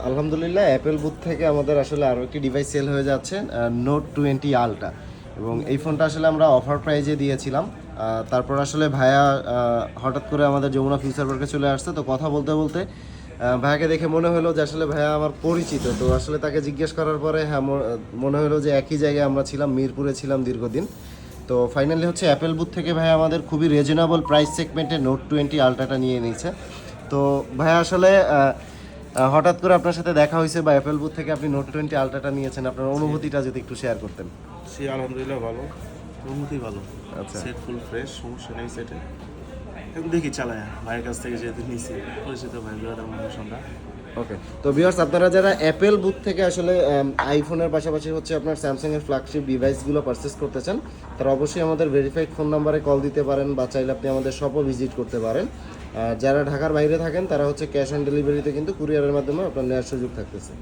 আলহামদুলিল্লাহ Apple booth থেকে আমাদের আসলে আরও একটি ডিভাইস সেল হয়ে যাচ্ছে, নোট 20 আলট্রা। এবং এই ফোনটা আসলে আমরা অফার প্রাইজে দিয়েছিলাম। তারপর আসলে ভাইয়া হঠাৎ করে আমাদের যমুনা ফিউচার পার্কে চলে আসছে, তো কথা বলতে বলতে ভাইয়াকে দেখে মনে হলো যে আসলে ভাইয়া আমার পরিচিত। তো আসলে তাকে জিজ্ঞেস করার পরে হ্যাঁ মনে হলো যে একই জায়গায় আমরা ছিলাম, মিরপুরে ছিলাম দীর্ঘদিন। তো ফাইনালি হচ্ছে অ্যাপেল বুথ থেকে ভাইয়া আমাদের খুবই রিজনেবল প্রাইস সেগমেন্টে নোট 20 আলট্রাটা নিয়ে নিয়েছে। তো ভাইয়া আসলে হঠাৎ করে আপনার সাথে দেখা হয়েছে বা অ্যাপেল বুথ থেকে আপনি নোট 20 আলট্রাটা নিয়েছেন, আপনার অনুভূতিটা যদি একটু শেয়ার করতেন। সে আলহামদুলিল্লাহ ভালো, অনুমতি ভালো। আচ্ছা। সেট ফুল ফ্রেশ, সমস্যা নেই সেটে। এখন দেখি চালায়, ভাইয়ের কাছ থেকে যেহেতু নিয়েছি, পরিচিত ভাই বিরাদার মানুষ আমরা। ওকে, তো ভিউয়ার্স আপনারা যারা অ্যাপেল বুথ থেকে আসলে আইফোনের পাশাপাশি হচ্ছে আপনার স্যামসাংয়ের ফ্ল্যাগশিপ ডিভাইসগুলো পারচেস করতে চান, তারা অবশ্যই আমাদের ভেরিফাইড ফোন নাম্বারে কল দিতে পারেন বা চাইলে আপনি আমাদের শপও ভিজিট করতে পারেন। আর যারা ঢাকার বাইরে থাকেন তারা হচ্ছে ক্যাশ অন ডেলিভারিতে কিন্তু কুরিয়ারের মাধ্যমে আপনার নেওয়ার সুযোগ থাকতেছে।